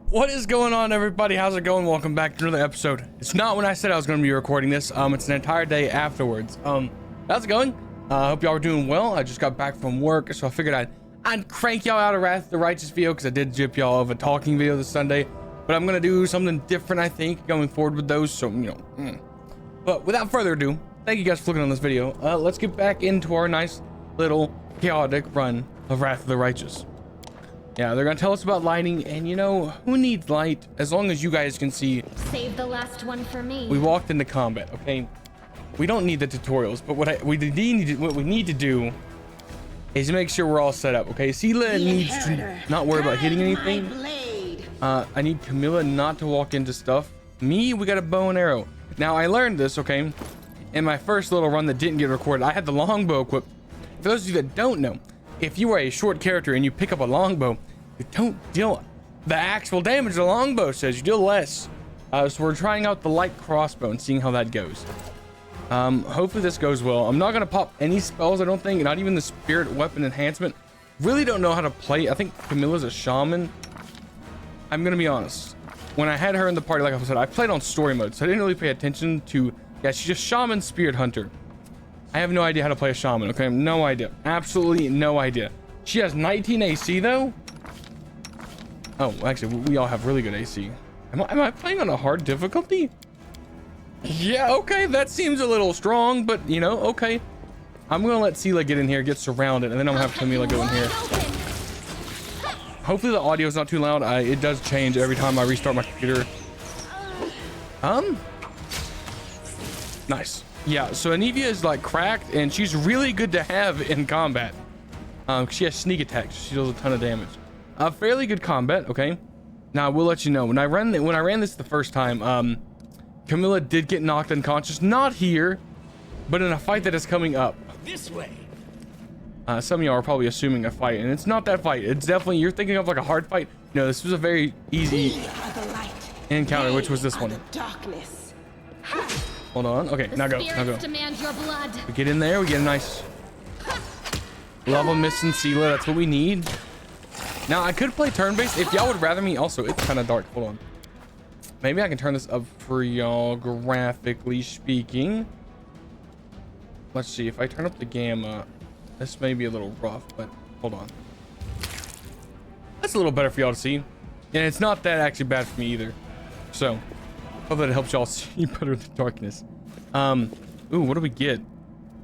What is going on, everybody? How's it going? Welcome back to another episode. It's not when I said I was going to be recording this. It's an entire day afterwards. How's it going? I hope y'all are doing well. I just got back from work, so I figured I'd crank y'all out a Wrath of the Righteous video because I did gyp y'all of a talking video this Sunday, but I'm gonna do something different, I think, going forward with those. So But without further ado, thank you guys for looking on this video. Let's get back into our nice little chaotic run of Wrath of the Righteous. Yeah, they're gonna tell us about lighting, and you know, who needs light as long as you guys can see? Save the last one for me. We walked into combat, okay? We don't need the tutorials, but what we need to do is make sure we're all set up, okay? Sela needs to not worry about hitting anything. I need Camilla not to walk into stuff. Me, we got a bow and arrow. Now, I learned this, okay, in my first little run that didn't get recorded. I had the longbow equipped. For those of you that don't know, if you are a short character and you pick up a longbow, you don't deal the actual damage the longbow says, you deal less. So we're trying out the light crossbow and seeing how that goes. Hopefully this goes well. I'm not gonna pop any spells, I don't think, not even the spirit weapon enhancement. Really don't know how to play. I think Camilla's a shaman. I'm gonna be honest. When I had her in the party, like I said, I played on story mode, so I didn't really pay attention to, yeah, she's just shaman spirit hunter. I have no idea how to play a shaman, okay? No idea. Absolutely no idea. She has 19 AC though. Oh, actually, we all have really good AC. Am I playing on a hard difficulty? Yeah, okay, that seems a little strong, but you know, okay. I'm gonna let Sela get in here, get surrounded, and then I'm gonna have Camilla go in here. Hopefully the audio is not too loud. It does change every time I restart my computer. Nice. Yeah, so Anivia is like cracked, and she's really good to have in combat. She has sneak attacks. She deals a ton of damage. Fairly good combat, okay. Now I will let you know, when I ran this the first time, Camilla did get knocked unconscious, not here, but in a fight that is coming up. This way. Some of y'all are probably assuming a fight, and it's not that fight. It's definitely, you're thinking of like a hard fight. No, this was a very easy encounter, which was this one. Darkness. Hold on. Okay, now go. Now go. Demand your blood. We get in there. We get a nice level missing Sela. That's what we need. Now I could play turn-based if y'all would rather me. Also, it's kind of dark. Hold on. Maybe I can turn this up for y'all, graphically speaking. Let's see if I turn up the gamma. This may be a little rough, but hold on. That's a little better for y'all to see, and it's not that actually bad for me either. So hope that it helps y'all see better in the darkness. Ooh, what do we get?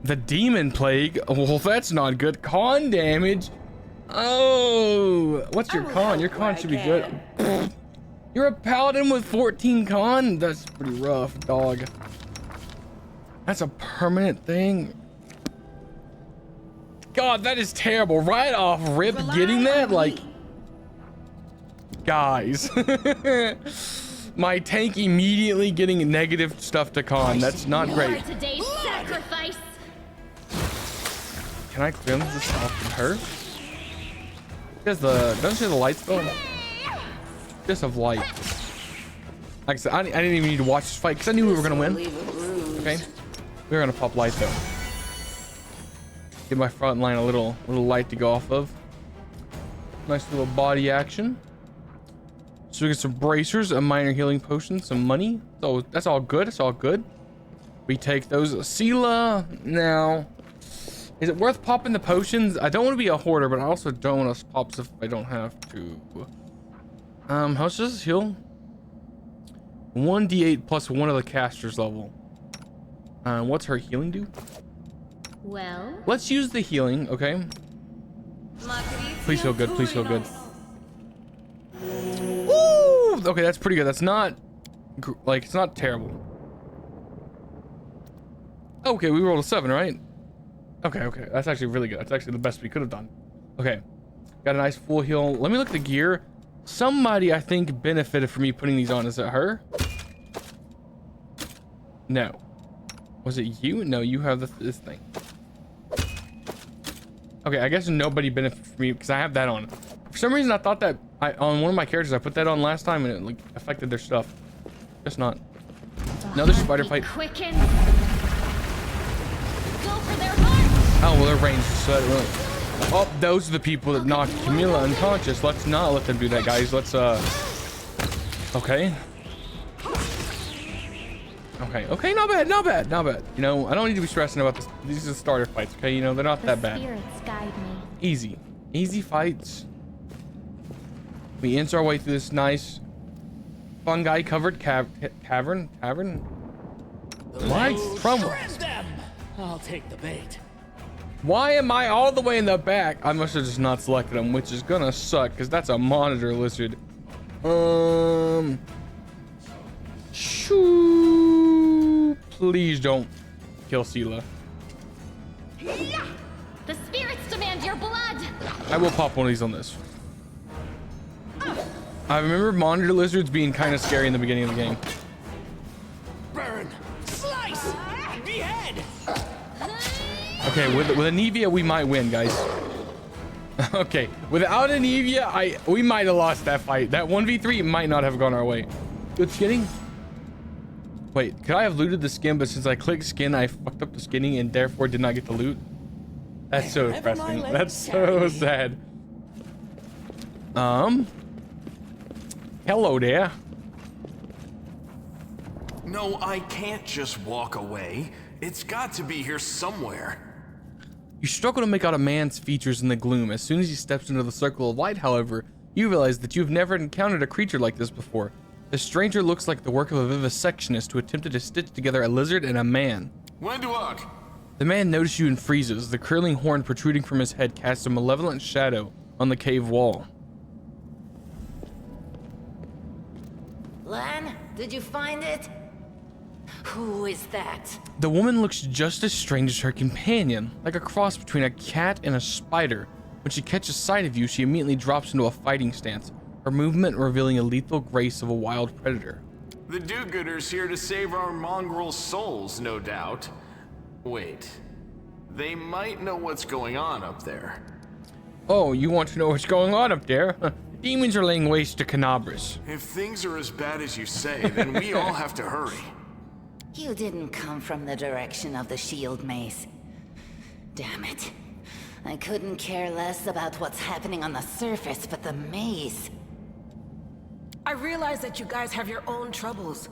The demon plague. Well, that's not good. Con damage. Oh, what's your con? Your con should be good. You're a paladin with 14 con? That's pretty rough, dog. That's a permanent thing. God, that is terrible. Right off rip getting that? Like, guys. My tank immediately getting negative stuff to con. That's not great. Today's sacrifice. Can I clear this off from her? Doesn't she have the light spell? Just of light. Like I said, I didn't even need to watch this fight because I knew we were gonna win. Okay, we were gonna pop light though. Give my front line a little light to go off of. Nice little body action. So we get some bracers, a minor healing potion, some money. So that's all good. It's all good. We take those. Sela. Now, is it worth popping the potions? I don't want to be a hoarder, but I also don't want to pop stuff if I don't have to. How much does this heal? 1d8 plus one of the caster's level. What's her healing do? Well, let's use the healing, okay? Please feel good. Please feel good. Ooh, okay, that's pretty good. That's not like, it's not terrible. Okay, we rolled a 7, right? Okay, that's actually really good. That's actually the best we could have done. Okay, got a nice full heal. Let me look at the gear. Somebody I think benefited from me putting these on. Is it her? No. Was it you? No, you have this thing. Okay, I guess nobody benefited from me because I have that on. For some reason, I thought that on one of my characters, I put that on last time and it like affected their stuff. Just not. Another spider fight. Quicken. Go for their heart. Oh, well, they're ranged, so that really... Oh, those are the people that knocked Camilla unconscious. Let's not let them do that, guys. Let's Okay. Okay, not bad, not bad, not bad. You know, I don't need to be stressing about this. These are starter fights, okay? You know, they're not that bad. Spirits guide me. Easy. Easy fights. We inch our way through this nice fungi covered cavern. Why? Them. I'll take the bait. Why am I all the way in the back? I must have just not selected them, which is gonna suck because that's a monitor lizard. Shoo. Please don't kill Sela. The spirits demand your blood. I will pop one of these on this. I remember monitor lizards being kind of scary in the beginning of the game. Burn. Slice. Behead. Okay, with an Evia, we might win, guys. Okay, without an Evia, we might have lost that fight. That 1v3 might not have gone our way. Good skinning. Wait, could I have looted the skin, but since I clicked skin, I fucked up the skinning and therefore did not get the loot? That's so depressing. That's so sad. Hello there. No, I can't just walk away. It's got to be here somewhere. You struggle to make out a man's features in the gloom. As soon as he steps into the circle of light, however, you realize that you've never encountered a creature like this before. The stranger looks like the work of a vivisectionist who attempted to stitch together a lizard and a man. Wenduok! The man notices you and freezes. The curling horn protruding from his head casts a malevolent shadow on the cave wall. Lan, did you find it? Who is that? The woman looks just as strange as her companion, like a cross between a cat and a spider. When she catches sight of you, she immediately drops into a fighting stance, her movement revealing a lethal grace of a wild predator. The do-gooders here to save our mongrel souls, no doubt. Wait, they might know what's going on up there. Oh, you want to know what's going on up there? Demons are laying waste to Canabras. If things are as bad as you say, then we all have to hurry. You didn't come from the direction of the shield maze. Damn it. I couldn't care less about what's happening on the surface, but the maze. I realize that you guys have your own troubles,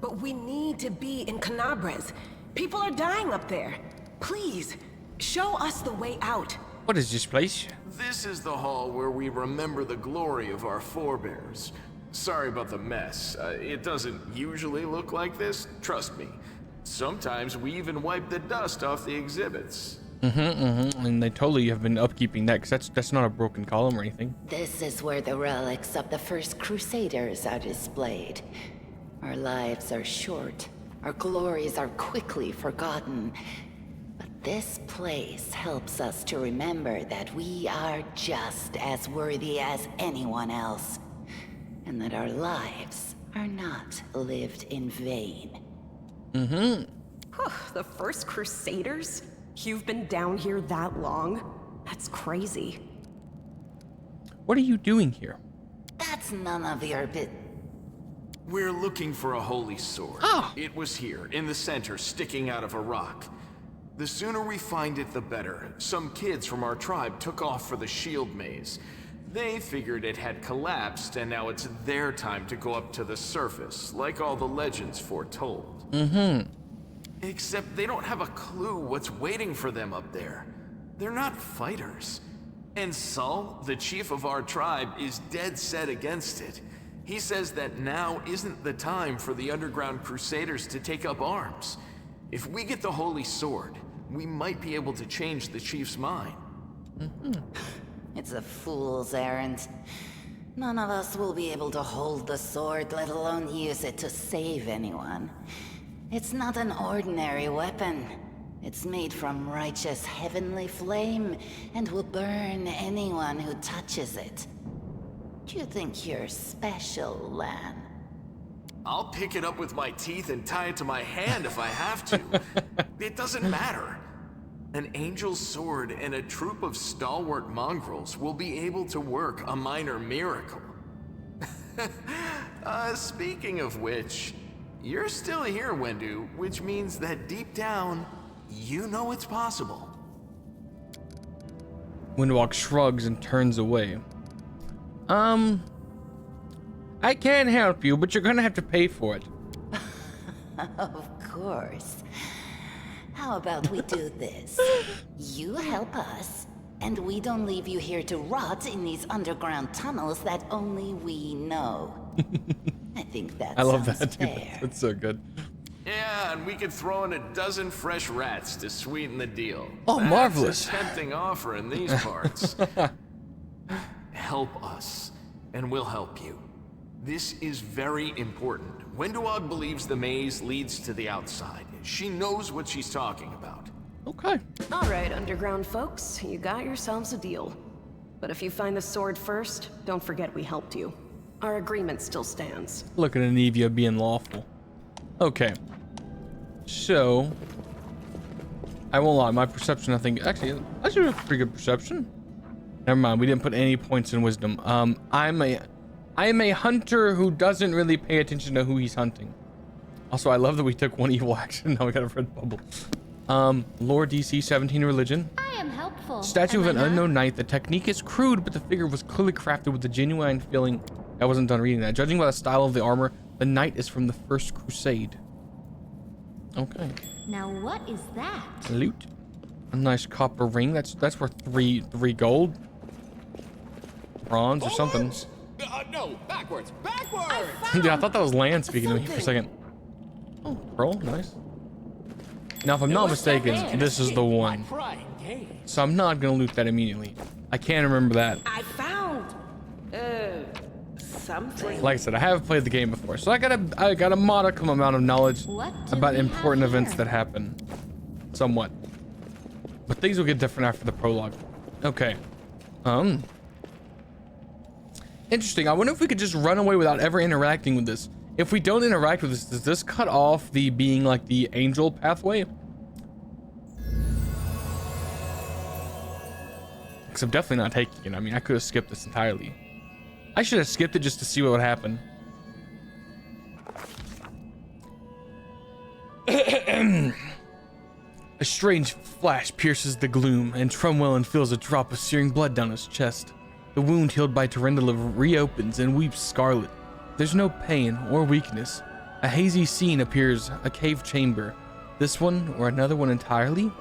but we need to be in Canabras. People are dying up there. Please, show us the way out. What is this place? This is the hall where we remember the glory of our forebears. Sorry about the mess. It doesn't usually look like this, trust me. Sometimes we even wipe the dust off the exhibits. And they totally have been upkeeping that, because that's not a broken column or anything. This is where the relics of the first Crusaders are displayed. Our lives are short. Our glories are quickly forgotten. But this place helps us to remember that we are just as worthy as anyone else. And that our lives are not lived in vain. The first Crusaders? You've been down here that long? That's crazy. What are you doing here? That's none of your bit. We're looking for a holy sword. Ah. It was here, in the center, sticking out of a rock. The sooner we find it, the better. Some kids from our tribe took off for the shield maze. They figured it had collapsed, and now it's their time to go up to the surface, like all the legends foretold. Except they don't have a clue what's waiting for them up there. They're not fighters. And Sol, the chief of our tribe, is dead set against it. He says that now isn't the time for the underground crusaders to take up arms. If we get the holy sword, we might be able to change the chief's mind. It's a fool's errand. None of us will be able to hold the sword, let alone use it to save anyone. It's not an ordinary weapon. It's made from righteous heavenly flame and will burn anyone who touches it. Do you think you're special, Lan? I'll pick it up with my teeth and tie it to my hand if I have to. It doesn't matter. An angel's sword and a troop of stalwart mongrels will be able to work a minor miracle. Speaking of which, you're still here, Wendu, which means that deep down, you know it's possible. Windwalk shrugs and turns away. I I can help you, but you're gonna have to pay for it. Of course. How about we do this? You help us, and we don't leave you here to rot in these underground tunnels that only we know. I think that I love sounds that, dude. fair. That's so good. Yeah, and we could throw in a dozen fresh rats to sweeten the deal. Oh, That's marvelous. a tempting offer in these parts. Help us, and we'll help you. This is very important. Wendewog believes the maze leads to the outside. She knows what she's talking about. Okay. All right, underground folks, you got yourselves a deal. But if you find the sword first, don't forget we helped you. Our agreement still stands. Look at Anivia being lawful. Okay. So, I won't lie, my perception, I think, actually a pretty good perception. Never mind, we didn't put any points in wisdom. I am a hunter who doesn't really pay attention to who he's hunting. Also, I love that we took one evil action. Now we got a red bubble. Lore DC 17 religion. I am helpful. Statue of am an I not? unknown knight. The technique is crude, but the figure was clearly crafted with a genuine feeling. I wasn't done reading that. Judging by the style of the armor, the knight is from the First Crusade. Okay. Now what is that? Loot. A nice copper ring. That's worth three gold. Bronze or something. No, backwards. Backwards! Dude, I thought that was land speaking to me for a second. Oh, pearl, nice. Now, if I'm not mistaken, this is the one. Prying gaze. So I'm not gonna loot that immediately. I can't remember that. I found, something. Like I said, I haven't played the game before, so I got a modicum amount of knowledge What do about we important have events here? that happen. Somewhat. But things will get different after the prologue. Okay. Interesting. I wonder if we could just run away without ever interacting with this. If we don't interact with this, does this cut off the being like the angel pathway? Because I'm definitely not taking it. I mean, I could have skipped this entirely. I should have skipped it just to see what would happen. A strange flash pierces the gloom, and Trumwellin feels a drop of searing blood down his chest. The wound healed by Terendala reopens and weeps scarlet. There's no pain or weakness. A hazy scene appears, a cave chamber. This one or another one entirely?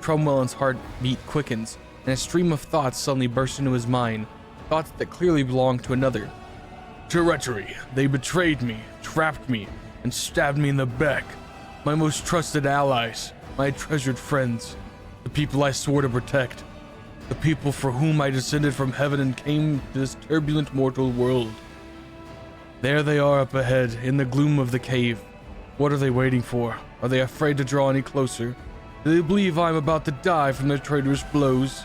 Trumwellin's heartbeat quickens, and a stream of thoughts suddenly bursts into his mind. Thoughts that clearly belong to another. Treachery. They betrayed me, trapped me, and stabbed me in the back. My most trusted allies, my treasured friends, the people I swore to protect, the people for whom I descended from heaven and came to this turbulent mortal world. There they are up ahead, in the gloom of the cave. What are they waiting for? Are they afraid to draw any closer? Do they believe I am about to die from their traitorous blows?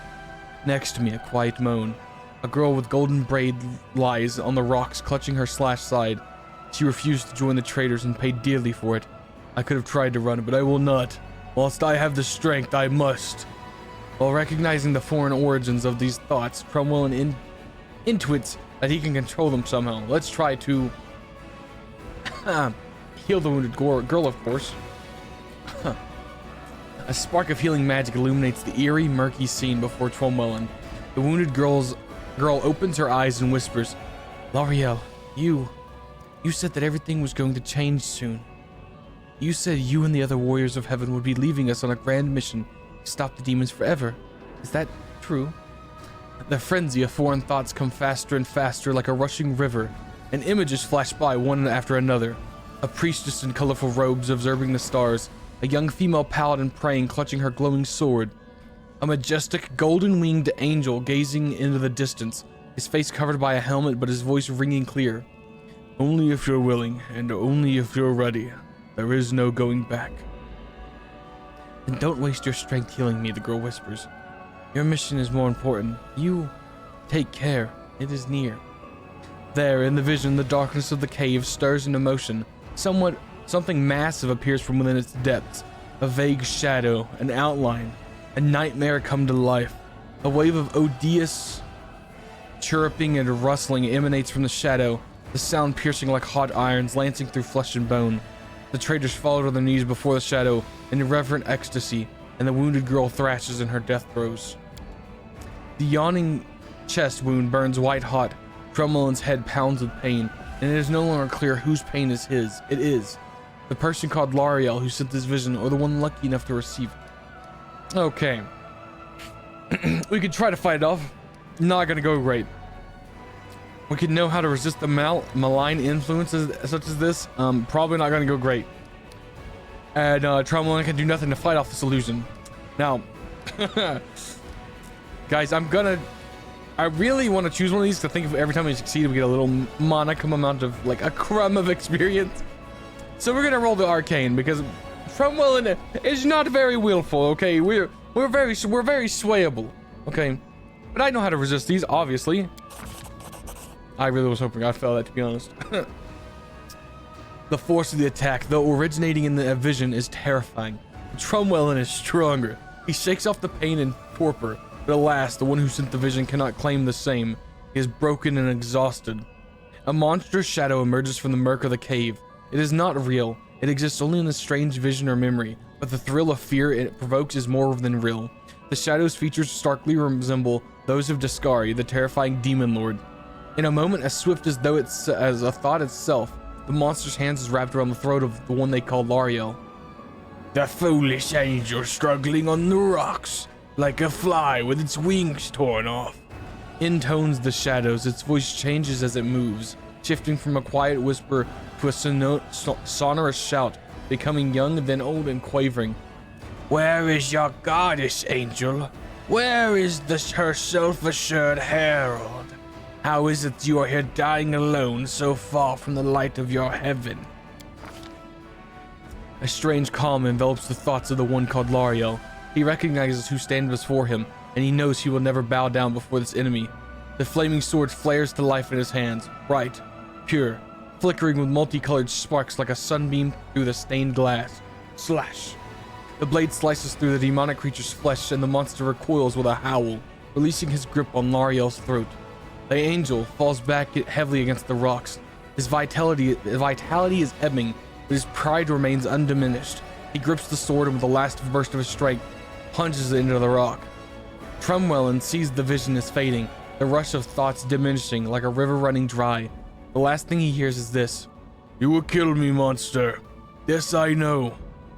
Next to me, a quiet moan. A girl with golden braid lies on the rocks, clutching her slashed side. She refused to join the traitors and paid dearly for it. I could have tried to run, but I will not. Whilst I have the strength, I must. While recognizing the foreign origins of these thoughts, Trumwellin intuits that he can control them somehow. Let's try to heal the wounded girl, of course. A spark of healing magic illuminates the eerie, murky scene before Trumwellin. The wounded girl opens her eyes and whispers, L'Oreal, you said that everything was going to change soon. You said you and the other warriors of heaven would be leaving us on a grand mission to stop the demons forever. Is that true? The frenzy of foreign thoughts come faster and faster like a rushing river, and images flash by one after another. A priestess in colorful robes observing the stars, a young female paladin praying, clutching her glowing sword, a majestic golden-winged angel gazing into the distance, his face covered by a helmet but his voice ringing clear. Only if you're willing, and only if you're ready. There is no going back. Then don't waste your strength healing me, the girl whispers. Your mission is more important. You take care. It is near. There, in the vision, the darkness of the cave stirs into motion. Something massive appears from within its depths. A vague shadow, an outline, a nightmare come to life. A wave of odious chirruping and rustling emanates from the shadow, the sound piercing like hot irons, lancing through flesh and bone. The traitors fall to their knees before the shadow in irreverent ecstasy, and the wounded girl thrashes in her death throes. The yawning chest wound burns white hot. Trumwellin's head pounds with pain. and it is no longer clear whose pain is his. It is the person called Lariel who sent this vision, or the one lucky enough to receive it. Okay. We could try to fight it off. Not gonna go great. We could know how to resist the malign influences such as this. Probably not gonna go great. And Trumwellin can do nothing to fight off this illusion. Now, guys, I really want to choose one of these to think of every time we succeed, we get a little monicum amount of, like, a crumb of experience. So we're gonna roll the arcane because Trumwellin is not very willful. Okay, we're very swayable. Okay, but I know how to resist these. Obviously, I really was hoping I failed that, to be honest. The force of the attack, though originating in the vision, is terrifying. Trumwellin is stronger. He shakes off the pain and torpor, but alas, the one who sent the vision cannot claim the same. He is broken and exhausted. A monstrous shadow emerges from the murk of the cave. It is not real. It exists only in a strange vision or memory, but the thrill of fear it provokes is more than real. The shadow's features starkly resemble those of Discari, the terrifying demon lord. In a moment as swift as though it's as a thought itself, the monster's hands is wrapped around the throat of the one they call Lariel. The foolish angel struggling on the rocks, like a fly with its wings torn off. Intones the shadows, its voice changes as it moves, shifting from a quiet whisper to a sonorous shout, becoming young, then old and quavering. Where is your goddess, angel? Where is her self-assured herald? How is it you are here dying alone, so far from the light of your heaven? A strange calm envelops the thoughts of the one called Lariel. He recognizes who stands before him, and he knows he will never bow down before this enemy. The flaming sword flares to life in his hands, bright, pure, flickering with multicolored sparks like a sunbeam through the stained glass. Slash! The blade slices through the demonic creature's flesh, and the monster recoils with a howl, releasing his grip on Lariel's throat. The angel falls back heavily against the rocks. His vitality is ebbing, but his pride remains undiminished. He grips the sword and with the last burst of his strength, plunges it into the rock. Trumwellin sees the vision is fading, the rush of thoughts diminishing like a river running dry. The last thing he hears is this. You will kill me, monster. This I know.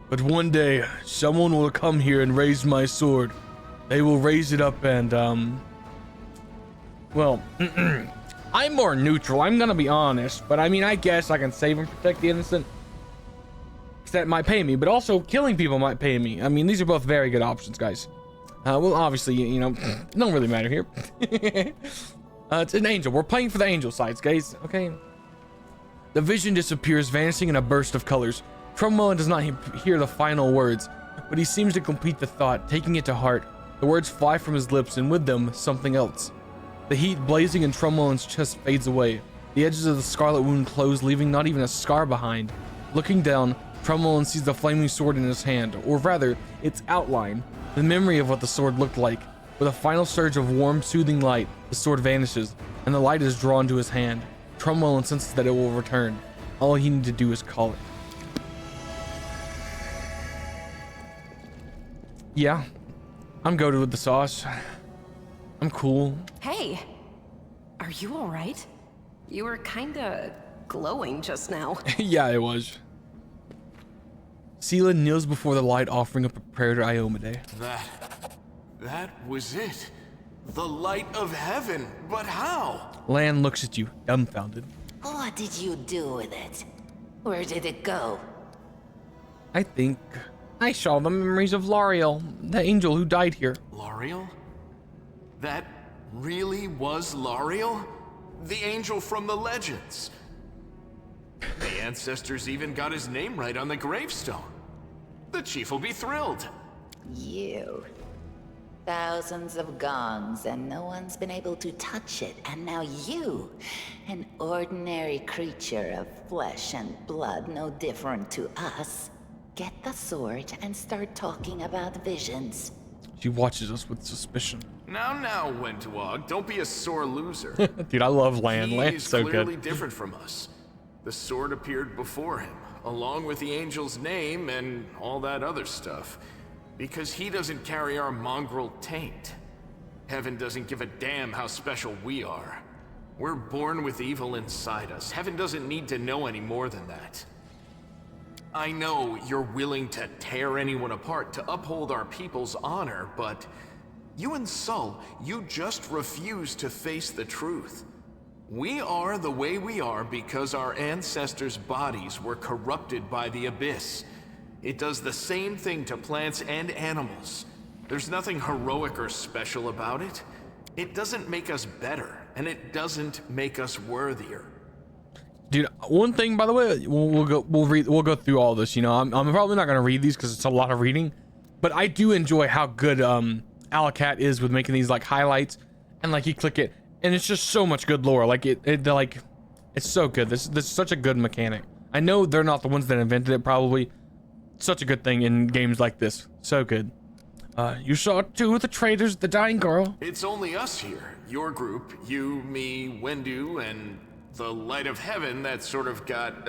But one day, someone will come here and raise my sword. They will raise it up and, well, I'm more neutral. I'm gonna be honest, but I mean, I guess I can save and protect the innocent. That might pay me, but also killing people might pay me. I mean, these are both very good options, guys. Well, obviously, you know, don't really matter here. It's an angel. We're playing for the angel sides, guys. Okay. The vision disappears, vanishing in a burst of colors. Trumwellin does not hear the final words, but he seems to complete the thought, taking it to heart. The words fly from his lips, and with them, something else. The heat blazing in Trumwellin's chest fades away. The edges of the scarlet wound close, leaving not even a scar behind. Looking down, Trumwellin sees the flaming sword in his hand, or rather, its outline, the memory of what the sword looked like. With a final surge of warm, soothing light, the sword vanishes, and the light is drawn to his hand. Trumwellin senses that it will return. All he needs to do is call it. Yeah, I'm goated with the sauce. I'm cool. Hey, are you all right? You were kinda glowing just now. Yeah, it was. Sela kneels before the light, offering up a prayer to Iomade. That was it. The light of heaven. But how? Lan looks at you, dumbfounded. What did you do with it? Where did it go? I think I saw the memories of Lariel, the angel who died here. Lariel? That really was Lariel? The angel from the legends. The ancestors even got his name right on the gravestone. The chief will be thrilled. You. Thousands of gongs and no one's been able to touch it, and now you, an ordinary creature of flesh and blood no different to us, get the sword and start talking about visions. She watches us with suspicion. Now, Wentwog, don't be a sore loser. Dude, I love Lan. He Lan's is so clearly good. different from us. The sword appeared before him, along with the angel's name and all that other stuff, because he doesn't carry our mongrel taint. Heaven doesn't give a damn how special we are. We're born with evil inside us. Heaven doesn't need to know any more than that. I know you're willing to tear anyone apart to uphold our people's honor, but you and Sol, you just refuse to face the truth. We are the way we are because our ancestors' bodies were corrupted by the Abyss. It does the same thing to plants and animals. There's nothing heroic or special about it. It doesn't make us better, and it doesn't make us worthier. Dude, one thing, by the way, we'll go through all this. You know, I'm probably not gonna read these because it's a lot of reading, but I do enjoy how good Alacat is with making these like highlights, and like you click it, and it's just so much good lore. Like it's so good. This is such a good mechanic. I know they're not the ones that invented it, probably. Such a good thing in games like this. So good. You saw two of the traitors, the dying girl. It's only us here. Your group, you, me, Wendu, and the light of heaven that sort of got,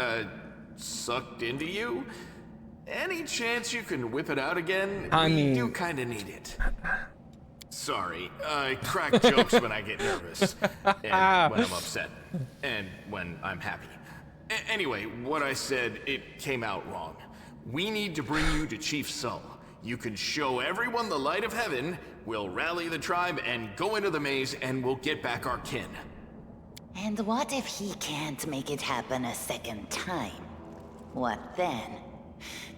sucked into you. Any chance you can whip it out again? We do kind of need it. Sorry, I crack jokes when I get nervous, and when I'm upset, and when I'm happy. Anyway, what I said, it came out wrong. We need to bring you to Chief Sol. You can show everyone the light of heaven, we'll rally the tribe and go into the maze, and we'll get back our kin. And what if he can't make it happen a second time? What then?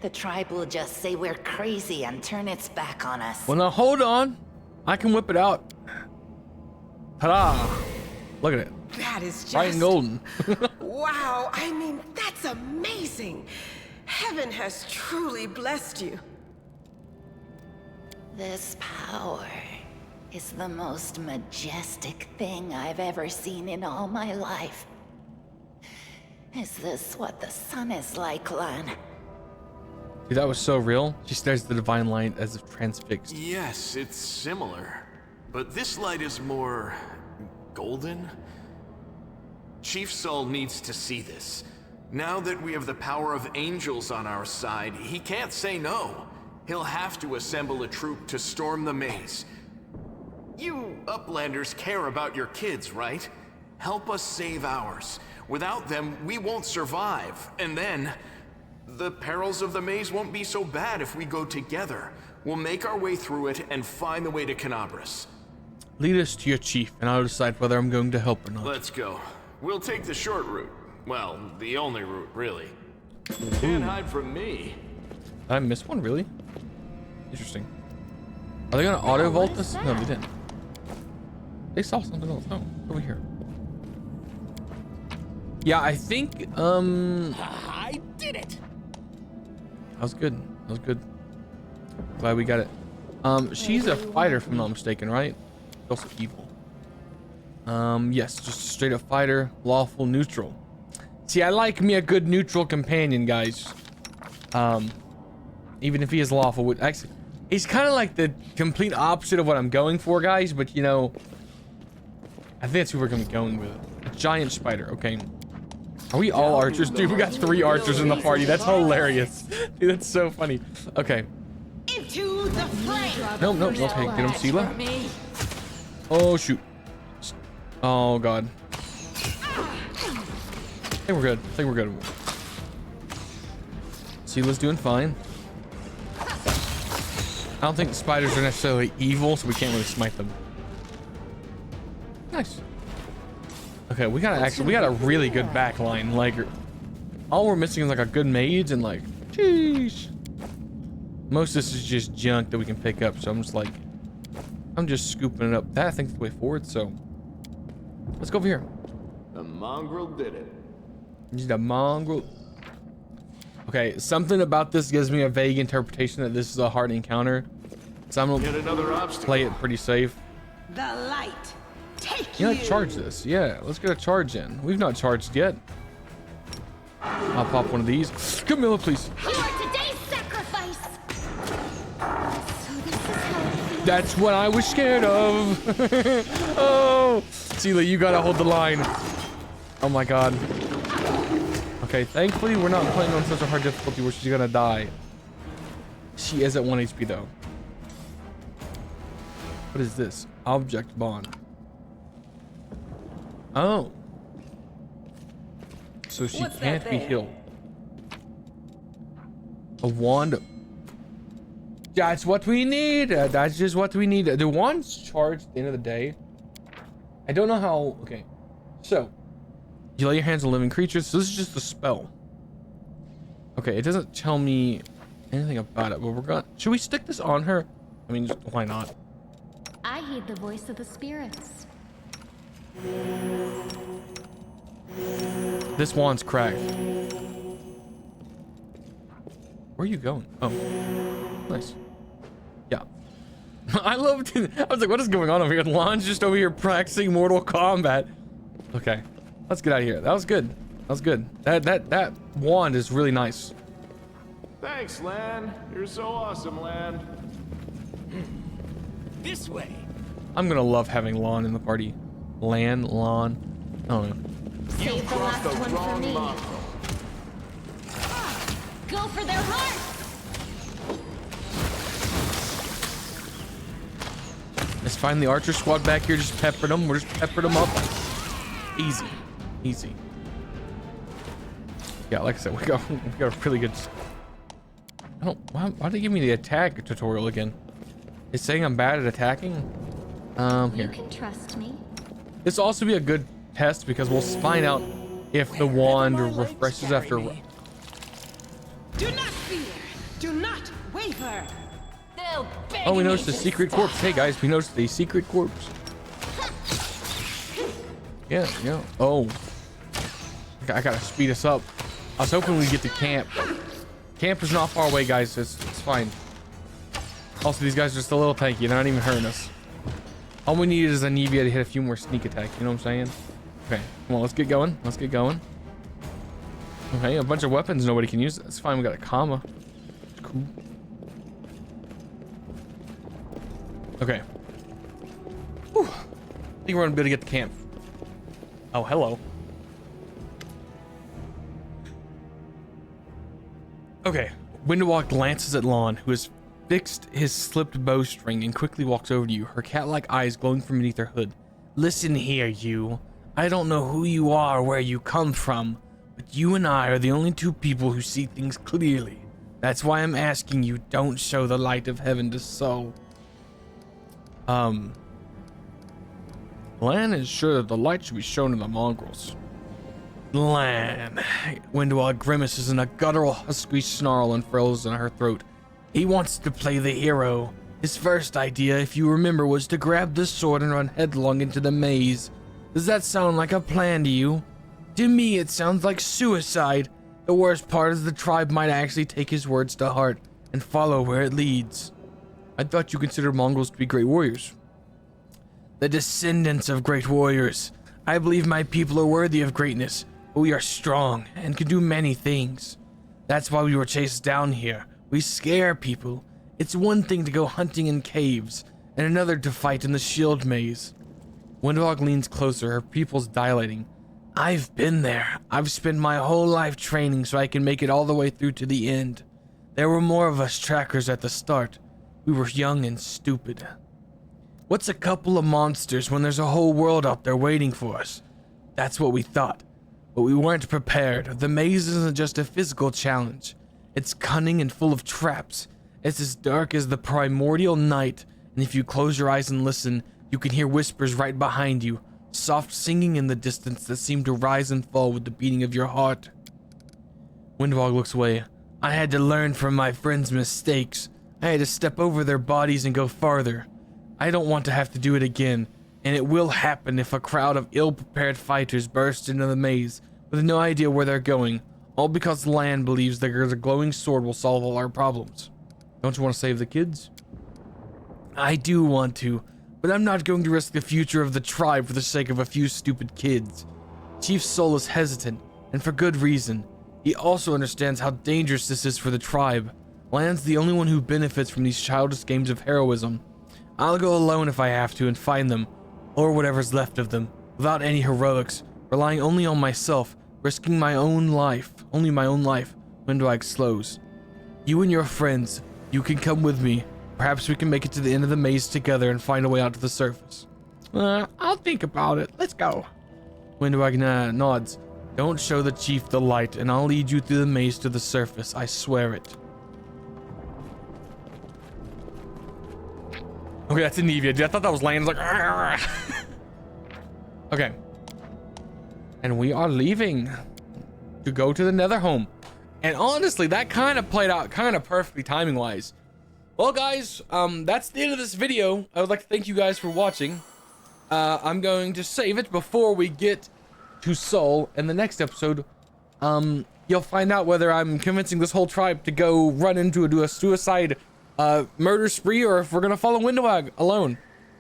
The tribe will just say we're crazy and turn its back on us. Well, now hold on. I can whip it out. Ta-da! Look at it. That is just... Bright and golden. Wow, I mean, that's amazing. Heaven has truly blessed you. This power is the most majestic thing I've ever seen in all my life. Is this what the sun is like, Lan? Dude, that was so real. She stares at the divine light as if transfixed. Yes, it's similar, but this light is more golden. Chief Sol needs to see this. Now that we have the power of angels on our side, he can't say no. He'll have to assemble a troop to storm the maze. You Uplanders care about your kids, right? Help us save ours. Without them, we won't survive. And then, the perils of the maze won't be so bad if we go together. We'll make our way through it and find the way to Canabras. Lead us to your chief, and I'll decide whether I'm going to help or not. Let's go. We'll take the short route. Well, the only route, really. Can't hide from me. Did I miss one, really? Interesting. Are they gonna auto vault this? No, they didn't. They saw something else. Oh, over here. Yeah, I think I did it. that was good. That was good. Glad we got it. She's a fighter, if I'm not mistaken, right? Also evil. Yes, just a straight up fighter, lawful, neutral. See, I like me a good neutral companion, guys. Even if he is lawful, actually, he's kind of like the complete opposite of what I'm going for, guys. But you know, I think that's who we're gonna be going with. A giant spider. Okay. Are we all archers? Dude, we got 3 archers in the party. That's hilarious. Dude, that's so funny. Okay. Into the flame! No, no, okay. Get him, Sela. Oh, shoot. Oh, God. I think we're good. I think we're good. Sela's doing fine. I don't think the spiders are necessarily evil, so we can't really smite them. Nice. Okay, we got a really good back line. Like, all we're missing is like a good mage and like, jeez. Most of this is just junk that we can pick up, so I'm just scooping it up. That I think is the way forward, so let's go over here. The mongrel did it. Just a mongrel. Okay, something about this gives me a vague interpretation that this is a hard encounter, so I'm Yet gonna another obstacle. play it pretty safe. The light. Take You you. know, charge this. Yeah, let's get a charge in. We've not charged yet. I'll pop one of these. Camilla, please. You are today's sacrifice. So this is how it feels. That's what I was scared of. Oh, Sela, you gotta hold the line. Oh my God. Okay, thankfully we're not playing on such a hard difficulty where she's gonna die. She is at 1 HP though. What is this? Object bond. Oh. So she What's that can't be there? healed. A wand. That's what we need. That's just what we need. The wand's charged at the end of the day. I don't know how. Okay. So, you lay your hands on living creatures. So this is just a spell. Okay, it doesn't tell me anything about it, but we're gonna. Should we stick this on her? I mean, why not? I heed the voice of the spirits. This wand's cracked. Where are you going? Oh, nice. Yeah. I loved it. I was like, what is going on over here? Lon's just over here practicing Mortal Kombat. Okay, let's get out of here. That was good. That was good. That wand is really nice. Thanks, Lan. You're so awesome, Lan. This way. I'm gonna love having Lon in the party. Lon. I don't know. Save the last The one for wrong me. mongrel. Go for their hearts! Let's find the archer squad back here. Just peppering them. We're just peppering them up. Easy. Easy. Yeah, like I said, we got a really good. I don't. Why did they give me the attack tutorial again? It's saying I'm bad at attacking. You Here. can trust me. This will also be a good test because we'll find out if the wand my legs refreshes carry after. me. Do not fear. Do not waver. They'll beg Oh, we me noticed a to secret corpse. Hey guys, we noticed a secret corpse. Yeah. Oh. I gotta speed us up. I was hoping we'd get to camp. Camp is not far away, guys. It's fine. Also, these guys are just a little tanky. They're not even hurting us. All we need is a Nevia to hit a few more sneak attacks. You know what I'm saying? Okay, come on, let's get going. Let's get going. Okay, a bunch of weapons nobody can use. That's fine. We got a comma. It's cool. Okay. Whew. I think we're gonna be able to get to camp. Oh, hello. Okay. Windowalk glances at Lon, who has fixed his slipped bowstring and quickly walks over to you, her cat-like eyes glowing from beneath her hood. Listen here, you. I don't know who you are or where you come from, but you and I are the only two people who see things clearly. That's why I'm asking you, don't show the light of heaven to Sol. Lan is sure that the light should be shown to the mongrels. Lan. Windowalk grimaces and a guttural husky snarl unfurls in her throat. He wants to play the hero. His first idea, if you remember, was to grab the sword and run headlong into the maze. Does that sound like a plan to you? To me, it sounds like suicide. The worst part is the tribe might actually take his words to heart and follow where it leads. I thought you considered mongrels to be great warriors. The descendants of great warriors. I believe my people are worthy of greatness, but we are strong and can do many things. That's why we were chased down here. We scare people. It's one thing to go hunting in caves, and another to fight in the shield maze. Windowalk leans closer, her pupils dilating. I've been there. I've spent my whole life training so I can make it all the way through to the end. There were more of us trackers at the start. We were young and stupid. What's a couple of monsters when there's a whole world out there waiting for us? That's what we thought. But we weren't prepared. The maze isn't just a physical challenge. It's cunning and full of traps. It's as dark as the primordial night, and if you close your eyes and listen, you can hear whispers right behind you, soft singing in the distance that seem to rise and fall with the beating of your heart. Windwalk looks away. I had to learn from my friends' mistakes. I had to step over their bodies and go farther. I don't want to have to do it again, and it will happen if a crowd of ill-prepared fighters burst into the maze with no idea where they're going, all because Lan believes that a glowing sword will solve all our problems. Don't you want to save the kids? I do want to, but I'm not going to risk the future of the tribe for the sake of a few stupid kids. Chief Sol is hesitant, and for good reason. He also understands how dangerous this is for the tribe. Lan's the only one who benefits from these childish games of heroism. I'll go alone if I have to and find them, or whatever's left of them, without any heroics, relying only on myself, risking my own life, only my own life, Windwag slows. You and your friends, you can come with me. Perhaps we can make it to the end of the maze together and find a way out to the surface. I'll think about it. Let's go. Windwag nods. Don't show the chief the light, and I'll lead you through the maze to the surface. I swear it. Okay, that's Anivia. Dude, I thought that was Lane. Like, okay. And we are leaving to go to the Nether home. And honestly, that kind of played out kind of perfectly timing wise. Well, guys, that's the end of this video. I would like to thank you guys for watching. I'm going to save it before we get to Sol in the next episode. You'll find out whether I'm convincing this whole tribe to go run into do a suicide murder spree, or if we're gonna follow Windwag alone.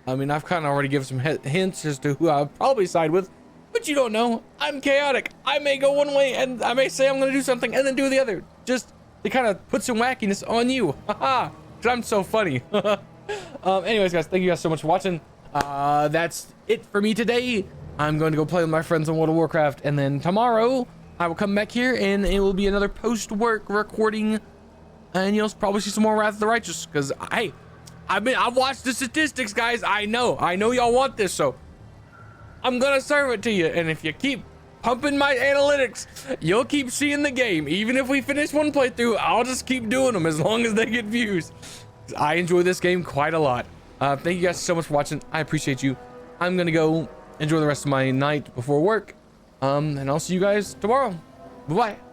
I mean, I've kind of already given some hints as to who I'll probably side with, but you don't know. I'm chaotic. I may go one way and I may say I'm gonna do something and then do the other, just to kind of put some wackiness on you. Haha, because I'm so funny. Anyways, guys, thank you guys so much for watching. That's it for me today. I'm going to go play with my friends on World of Warcraft, and then tomorrow I will come back here and it will be another post-work recording. And you'll probably see some more Wrath of the Righteous, because hey, I've watched the statistics, guys. I know y'all want this, so I'm gonna serve it to you. And if you keep pumping my analytics, you'll keep seeing the game. Even if we finish one playthrough, I'll just keep doing them as long as they get views. I enjoy this game quite a lot. Thank you guys so much for watching. I appreciate you. I'm gonna go enjoy the rest of my night before work. And I'll see you guys tomorrow. Bye-bye.